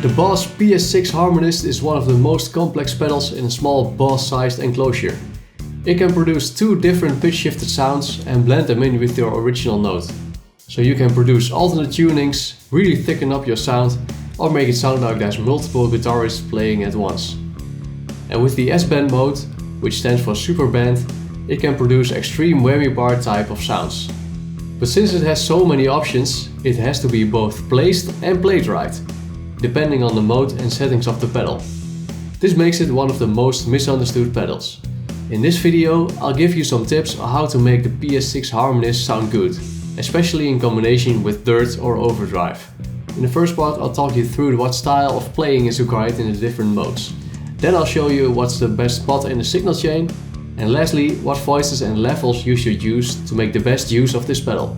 The Boss PS-6 Harmonist is one of the most complex pedals in a small Boss-sized enclosure. It can produce two different pitch-shifted sounds and blend them in with your original note. So you can produce alternate tunings, really thicken up your sound, or make it sound like there's multiple guitarists playing at once. And with the S-band mode, which stands for super band, it can produce extreme whammy bar type of sounds. But since it has so many options, it has to be both placed and played right, depending on the mode and settings of the pedal. This makes it one of the most misunderstood pedals. In this video I'll give you some tips on how to make the PS6 Harmonist sound good, especially in combination with dirt or overdrive. In the first part I'll talk you through what style of playing is required in the different modes. Then I'll show you what's the best spot in the signal chain, and lastly what voices and levels you should use to make the best use of this pedal.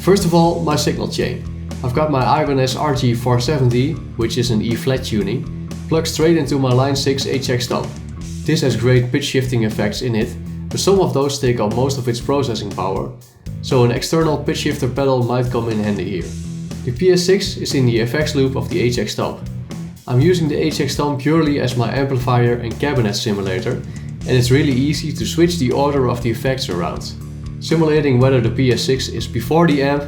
First of all, my signal chain. I've got my Ibanez RG470, which is an E-flat tuning, plugged straight into my Line 6 HX Stomp. This has great pitch shifting effects in it, but some of those take up most of its processing power, so an external pitch shifter pedal might come in handy here. The PS6 is in the effects loop of the HX Stomp. I'm using the HX Stomp purely as my amplifier and cabinet simulator, and it's really easy to switch the order of the effects around, simulating whether the PS6 is before the amp,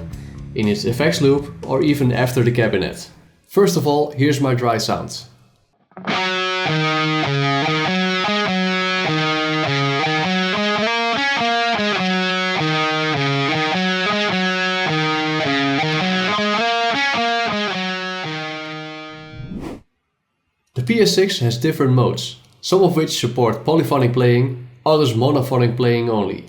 in its effects loop, or even after the cabinet. First of all, here's my dry sound. The PS6 has different modes, some of which support polyphonic playing, others monophonic playing only.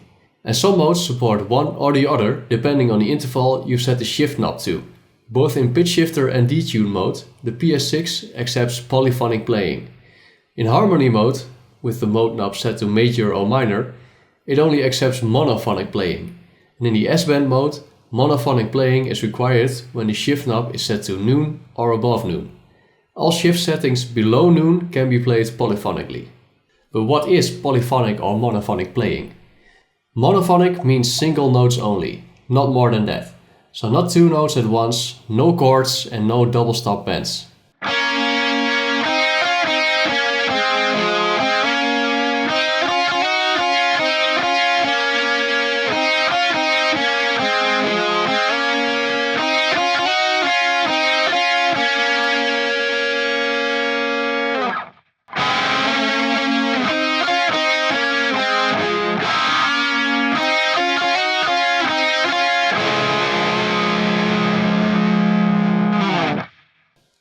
And some modes support one or the other depending on the interval you've set the shift knob to. Both in pitch shifter and detune mode, the PS6 accepts polyphonic playing. In harmony mode, with the mode knob set to major or minor, it only accepts monophonic playing. And in the S-band mode, monophonic playing is required when the shift knob is set to noon or above noon. All shift settings below noon can be played polyphonically. But what is polyphonic or monophonic playing? Monophonic means single notes only, not more than that. So not two notes at once, no chords and no double stop bends.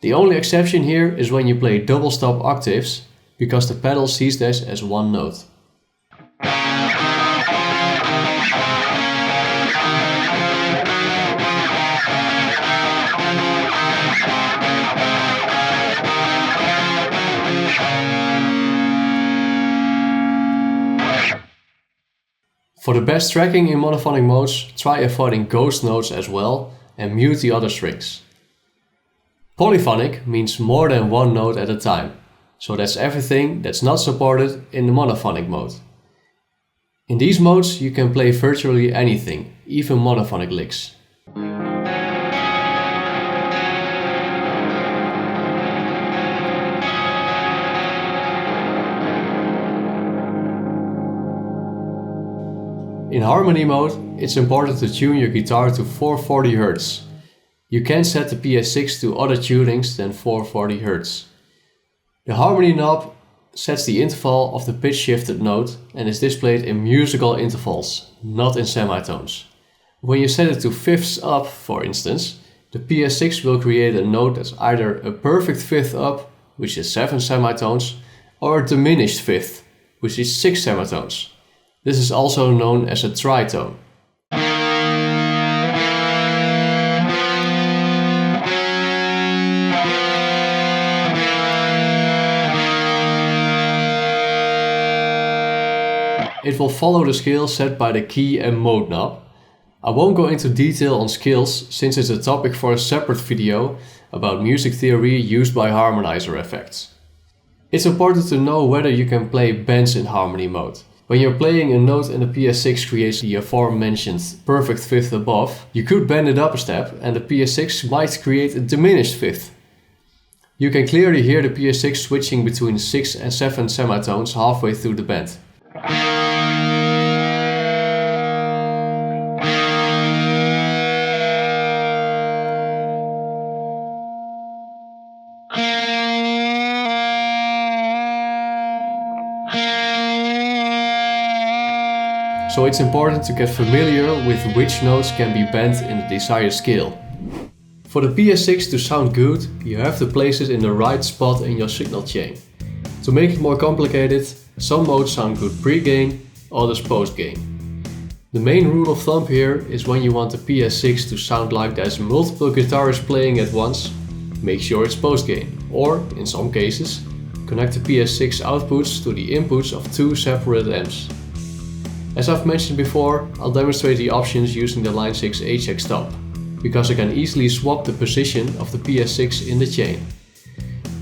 The only exception here is when you play double stop octaves, because the pedal sees this as one note. For the best tracking in monophonic modes, try avoiding ghost notes as well and mute the other strings. Polyphonic means more than one note at a time, so that's everything that's not supported in the monophonic mode. In these modes you can play virtually anything, even monophonic licks. In harmony mode, it's important to tune your guitar to 440 Hz. You can set the PS6 to other tunings than 440 Hz. The harmony knob sets the interval of the pitch shifted note and is displayed in musical intervals, not in semitones. When you set it to fifths up, for instance, the PS6 will create a note that's either a perfect fifth up, which is 7 semitones, or a diminished fifth, which is 6 semitones. This is also known as a tritone. It will follow the scale set by the key and mode knob. I won't go into detail on scales since it's a topic for a separate video about music theory used by harmonizer effects. It's important to know whether you can play bends in harmony mode. When you're playing a note and the PS6 creates the aforementioned perfect fifth above, you could bend it up a step and the PS6 might create a diminished fifth. You can clearly hear the PS6 switching between 6 and 7 semitones halfway through the bend. So it's important to get familiar with which notes can be bent in the desired scale. For the PS6 to sound good, you have to place it in the right spot in your signal chain. To make it more complicated, some modes sound good pre-gain, others post-gain. The main rule of thumb here is when you want the PS6 to sound like there's multiple guitarists playing at once, make sure it's post-gain, or, in some cases, connect the PS6 outputs to the inputs of two separate amps. As I've mentioned before, I'll demonstrate the options using the Line 6 HX stop, because I can easily swap the position of the PS6 in the chain.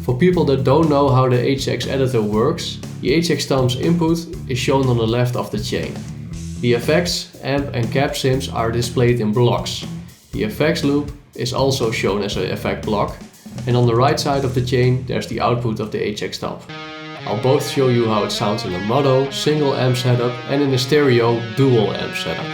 For people that don't know how the HX editor works, the HX stomp's input is shown on the left of the chain. The effects, amp and cap sims are displayed in blocks. The effects loop is also shown as an effect block, and on the right side of the chain there's the output of the HX stomp. I'll both show you how it sounds in a mono, single amp setup and in a stereo, dual amp setup.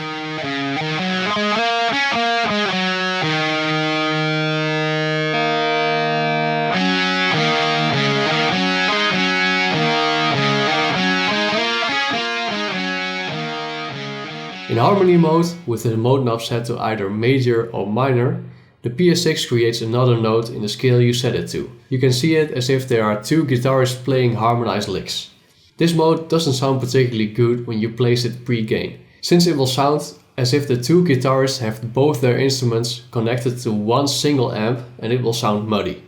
In harmony mode, with the mode knob set to either major or minor, the PS6 creates another note in the scale you set it to. You can see it as if there are two guitarists playing harmonized licks. This mode doesn't sound particularly good when you place it pre-gain, since it will sound as if the two guitarists have both their instruments connected to one single amp and it will sound muddy.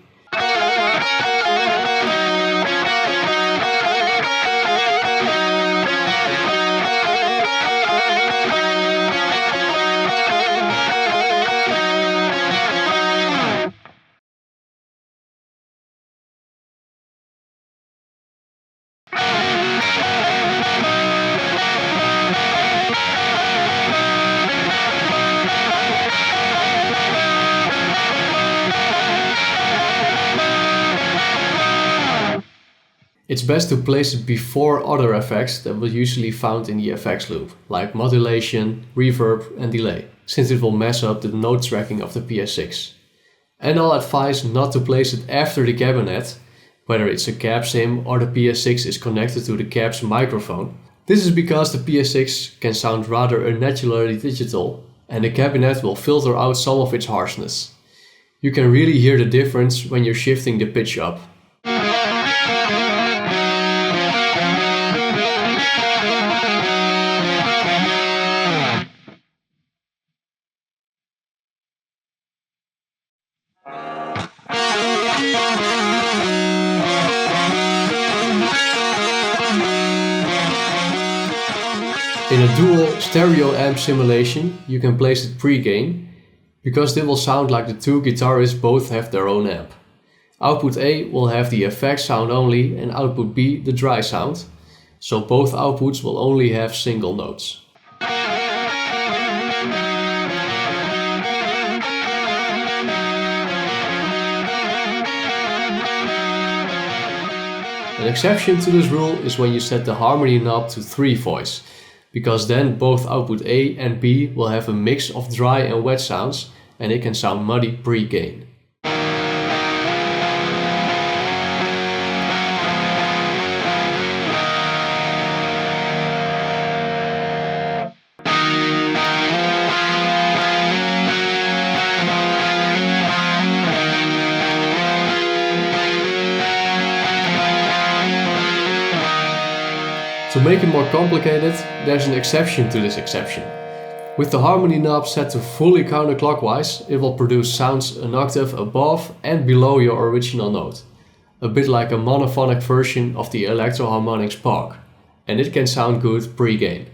It's best to place it before other effects that will usually found in the effects loop, like modulation, reverb and delay, since it will mess up the note tracking of the PS6. And I'll advise not to place it after the cabinet, whether it's a cab sim or the PS6 is connected to the cab's microphone. This is because the PS6 can sound rather unnaturally digital, and the cabinet will filter out some of its harshness. You can really hear the difference when you're shifting the pitch up. In a dual stereo amp simulation, you can place it pre-gain, because it will sound like the two guitarists both have their own amp. Output A will have the effect sound only and output B the dry sound, so both outputs will only have single notes. An exception to this rule is when you set the harmony knob to 3 voice, because then both output A and B will have a mix of dry and wet sounds and it can sound muddy pre-gain. To make it more complicated, there's an exception to this exception. With the harmony knob set to fully counterclockwise, it will produce sounds an octave above and below your original note, a bit like a monophonic version of the Electro-Harmonix POG, and it can sound good pre-gain.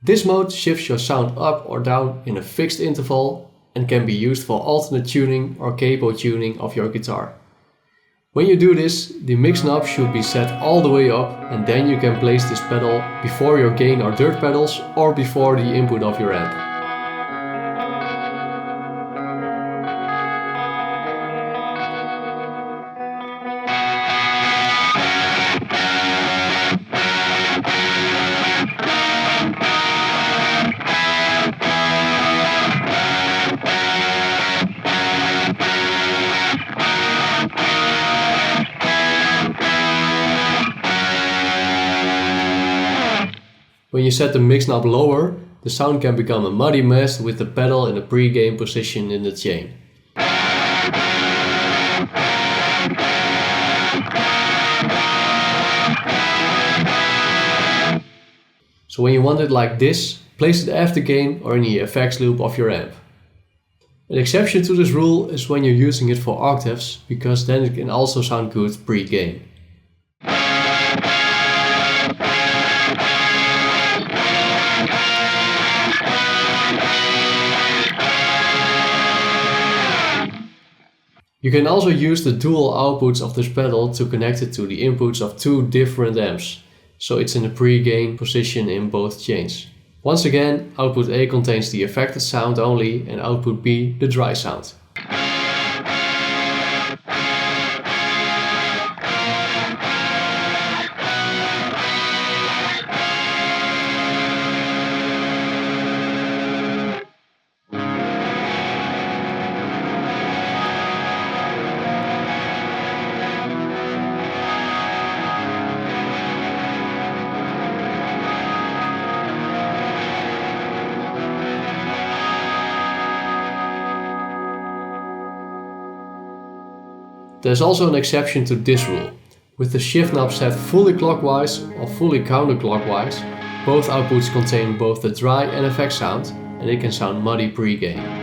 This mode shifts your sound up or down in a fixed interval and can be used for alternate tuning or capo tuning of your guitar. When you do this, the mix knob should be set all the way up, and then you can place this pedal before your gain or dirt pedals or before the input of your amp. When you set the mix knob lower, the sound can become a muddy mess with the pedal in a pre-gain position in the chain. So when you want it like this, place it after gain or in the effects loop of your amp. An exception to this rule is when you're using it for octaves, because then it can also sound good pre-gain. You can also use the dual outputs of this pedal to connect it to the inputs of two different amps, so it's in a pre-gain position in both chains. Once again, output A contains the affected sound only and output B the dry sound. There's also an exception to this rule. With the shift knob set fully clockwise or fully counterclockwise, both outputs contain both the dry and effect sound, and it can sound muddy pre-gain.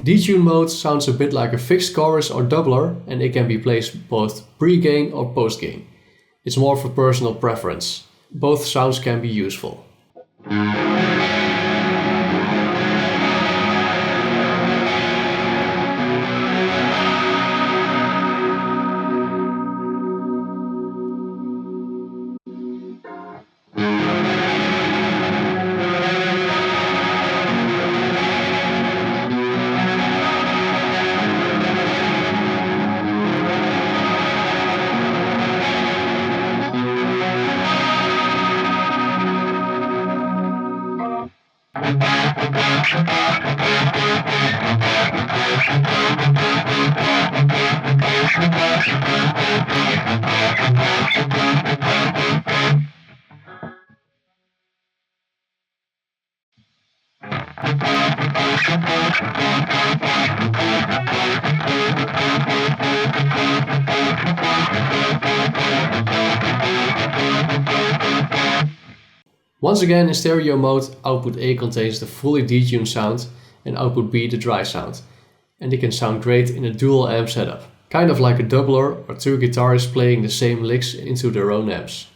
Detune mode sounds a bit like a fixed chorus or doubler, and it can be placed both pre-gain or post-gain. It's more for personal preference. Both sounds can be useful. Once again, in stereo mode, output A contains the fully detuned sound and output B the dry sound, and it can sound great in a dual amp setup, kind of like a doubler or two guitarists playing the same licks into their own amps.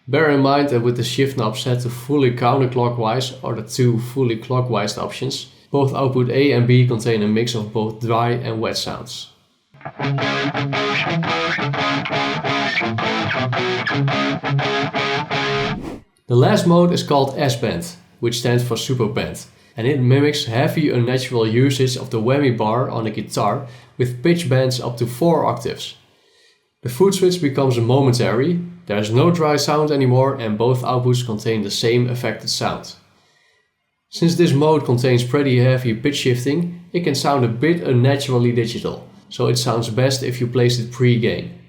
Bear in mind that with the shift knob set to fully counterclockwise or the two fully clockwise options, both output A and B contain a mix of both dry and wet sounds. The last mode is called S-bend, which stands for super bend, and it mimics heavy unnatural usage of the whammy bar on a guitar with pitch bends up to 4 octaves. The foot switch becomes momentary, there is no dry sound anymore, and both outputs contain the same affected sound. Since this mode contains pretty heavy pitch shifting, it can sound a bit unnaturally digital, so it sounds best if you place it pre-gain.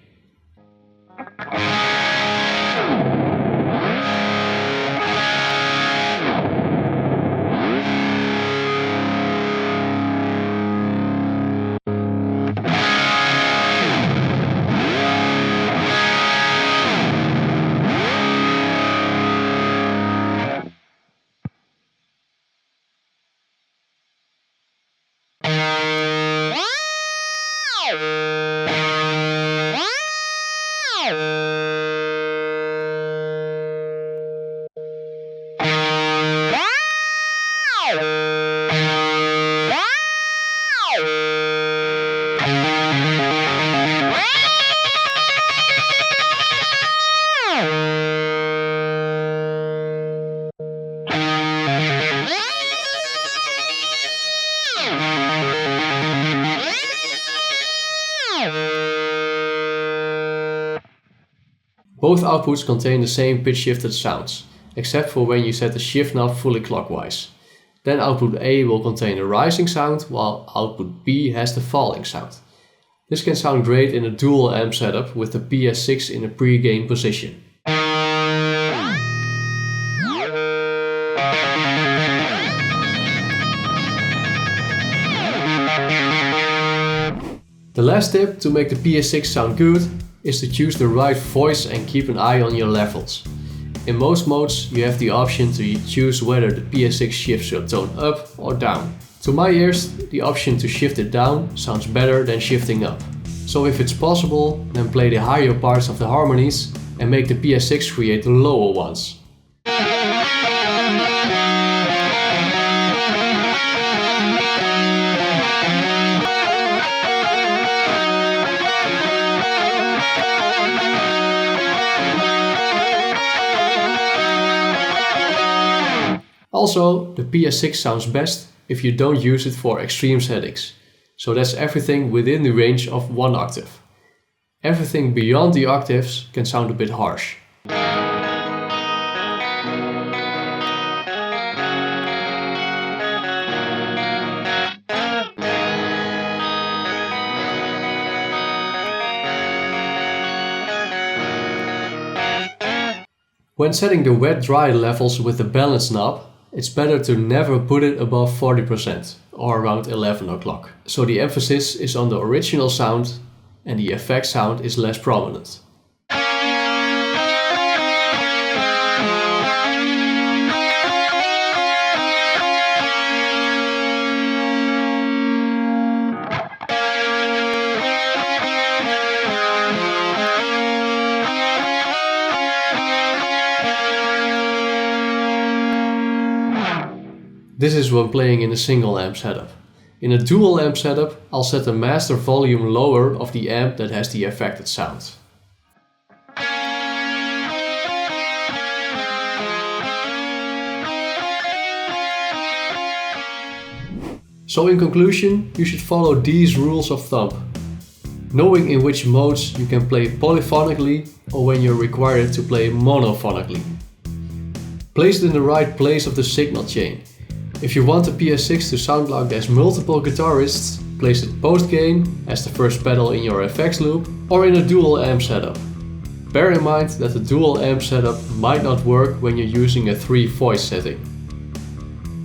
Both outputs contain the same pitch shifted sounds, except for when you set the shift knob fully clockwise. Then output A will contain the rising sound, while output B has the falling sound. This can sound great in a dual amp setup with the PS6 in a pre-gain position. The last tip to make the PS6 sound good is to choose the right voice and keep an eye on your levels. In most modes you have the option to choose whether the PS6 shifts your tone up or down. To my ears, the option to shift it down sounds better than shifting up. So if it's possible, then play the higher parts of the harmonies and make the PS6 create the lower ones. Also, the PS6 sounds best if you don't use it for extreme settings. So that's everything within the range of 1 octave. Everything beyond the octaves can sound a bit harsh. When setting the wet-dry levels with the balance knob, it's better to never put it above 40% or around 11 o'clock. So the emphasis is on the original sound and the effect sound is less prominent. This is when playing in a single amp setup. In a dual amp setup, I'll set the master volume lower of the amp that has the affected sound. So in conclusion, you should follow these rules of thumb. Knowing in which modes you can play polyphonically or when you're required to play monophonically. Place it in the right place of the signal chain. If you want the PS6 to sound like there's multiple guitarists, place it post-gain as the first pedal in your effects loop or in a dual amp setup. Bear in mind that the dual amp setup might not work when you're using a 3-voice setting.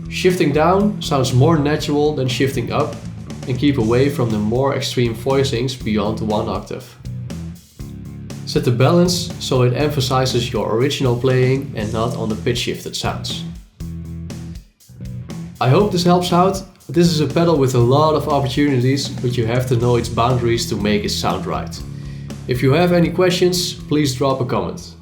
Shifting down sounds more natural than shifting up and keep away from the more extreme voicings beyond 1 octave. Set the balance so it emphasizes your original playing and not on the pitch shifted sounds. I hope this helps out. This is a pedal with a lot of opportunities, but you have to know its boundaries to make it sound right. If you have any questions, please drop a comment.